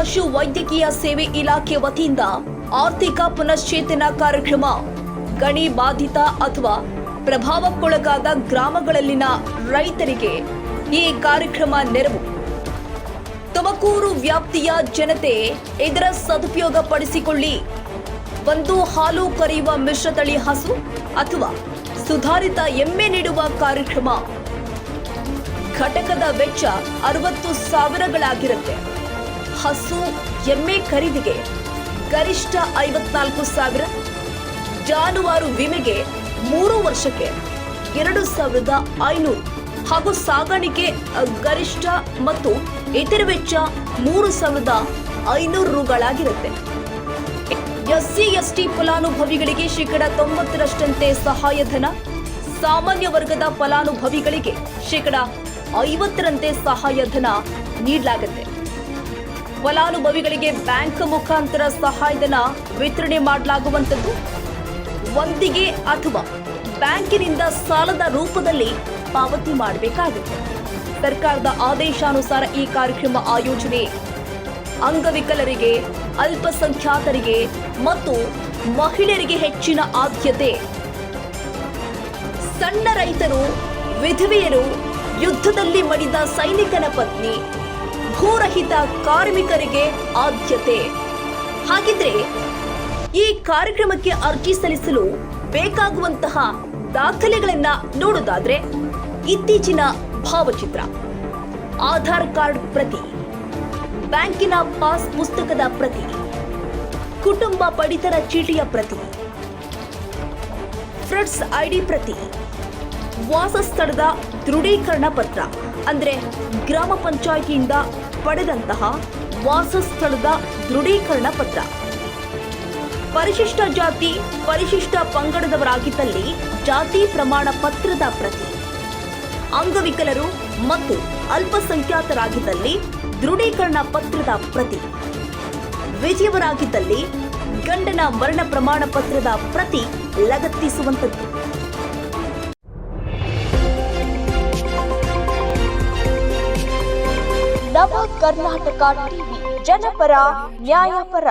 ಪಶು ವೈದ್ಯಕೀಯ ಸೇವೆ ಇಲಾಖೆ ವತಿಯಿಂದ ಆರ್ಥಿಕ ಪುನಶ್ಚೇತನ ಕಾರ್ಯಕ್ರಮ. ಗಣಿ ಬಾಧಿತ ಅಥವಾ ಪ್ರಭಾವಕ್ಕೊಳಗಾದ ಗ್ರಾಮಗಳಲ್ಲಿನ ರೈತರಿಗೆ ಈ ಕಾರ್ಯಕ್ರಮ ನೆರವು. ತುಮಕೂರು ವ್ಯಾಪ್ತಿಯ ಜನತೆ ಇದರ ಸದುಪಯೋಗ ಪಡಿಸಿಕೊಳ್ಳಿ. ಒಂದು ಹಾಲು ಕರೆಯುವ ಮಿಶ್ರತಳಿ ಹಸು ಅಥವಾ ಸುಧಾರಿತ ಎಮ್ಮೆ ನೀಡುವ ಕಾರ್ಯಕ್ರಮ. ಘಟಕದ ವೆಚ್ಚ 60,000ಗಳಾಗಿರುತ್ತೆ. ಹಸು ಎಮ್ಮೆ ಖರೀದಿಗೆ ಗರಿಷ್ಠ 54,000. ಜಾನುವಾರು ವಿಮೆಗೆ 3 ವರ್ಷಕ್ಕೆ 2,500 ಹಾಗೂ ಸಾಗಾಣಿಕೆ ಗರಿಷ್ಠ ಮತ್ತು ಇತರ ವೆಚ್ಚ 3,500 ರೂಗಳಾಗಿರುತ್ತೆ. ಎಸ್ಸಿ ಎಸ್ಟಿ ಫಲಾನುಭವಿಗಳಿಗೆ 90% ಸಹಾಯಧನ. ಸಾಮಾನ್ಯ ವರ್ಗದ ಫಲಾನುಭವಿಗಳಿಗೆ 50% ಸಹಾಯಧನ ನೀಡಲಾಗುತ್ತೆ. ಫಲಾನುಭವಿಗಳಿಗೆ ಬ್ಯಾಂಕ್ ಮುಖಾಂತರ ಸಹಾಯಧನ ವಿತರಣೆ ಮಾಡಲಾಗುವಂಥದ್ದು. ಒಂದಿಗೆ ಅಥವಾ ಬ್ಯಾಂಕಿನಿಂದ ಸಾಲದ ರೂಪದಲ್ಲಿ ಪಾವತಿ ಮಾಡಬೇಕಾಗುತ್ತೆ. ಸರ್ಕಾರದ ಆದೇಶಾನುಸಾರ ಈ ಕಾರ್ಯಕ್ರಮ ಆಯೋಜನೆ ಅಂಗವಿಕಲರಿಗೆ, ಅಲ್ಪಸಂಖ್ಯಾತರಿಗೆ ಮತ್ತು ಮಹಿಳೆಯರಿಗೆ ಹೆಚ್ಚಿನ ಆದ್ಯತೆ. ಸಣ್ಣ ರೈತರು, ವಿಧವೆಯರು, ಯುದ್ಧದಲ್ಲಿ ಮಡಿದ ಸೈನಿಕನ ಪತ್ನಿ, ಭೂರಹಿತ ಕಾರ್ಮಿಕರಿಗೆ ಆದ್ಯತೆ. ಹಾಗಿದ್ರೆ ಈ ಕಾರ್ಯಕ್ರಮಕ್ಕೆ ಅರ್ಜಿ ಸಲ್ಲಿಸಲು ಬೇಕಾಗುವಂತಹ ದಾಖಲೆಗಳನ್ನ ನೋಡೋದಾದ್ರೆ ಇತ್ತೀಚಿನ ಭಾವಚಿತ್ರ, ಆಧಾರ್ ಕಾರ್ಡ್ ಪ್ರತಿ, ಬ್ಯಾಂಕಿನ ಪಾಸ್ ಪುಸ್ತಕದ ಪ್ರತಿ, ಕುಟುಂಬ ಪಡಿತರ ಚೀಟಿಯ ಪ್ರತಿ, ಫ್ರೆಂಡ್ಸ್ ಐಡಿ ಪ್ರತಿ, ವಾಸಸ್ಥಳದ ದೃಢೀಕರಣ ಪತ್ರ ಅಂದ್ರೆ ಗ್ರಾಮ ಪಂಚಾಯಿತಿಯಿಂದ ಪಡೆದಂತಹ ವಾಸಸ್ಥಳದ ದೃಢೀಕರಣ ಪತ್ರ, ಪರಿಶಿಷ್ಟ ಜಾತಿ, ಪರಿಶಿಷ್ಟ ಪಂಗಡದವರಾಗಿದ್ದಲ್ಲಿ ಜಾತಿ ಪ್ರಮಾಣ ಪತ್ರದ ಪ್ರತಿ, ಅಂಗವಿಕಲರು ಮತ್ತು ಅಲ್ಪಸಂಖ್ಯಾತರಾಗಿದ್ದಲ್ಲಿ ದೃಢೀಕರಣ ಪತ್ರದ ಪ್ರತಿ, ವಿಧವೆಯರಾಗಿದ್ದಲ್ಲಿ ಗಂಡನ ಮರಣ ಪ್ರಮಾಣ ಪತ್ರದ ಪ್ರತಿ ಲಗತ್ತಿಸುವಂಥದ್ದು. ನವ ಕರ್ನಾಟಕ ಟಿವಿ, ಜನಪರ ನ್ಯಾಯಪರ.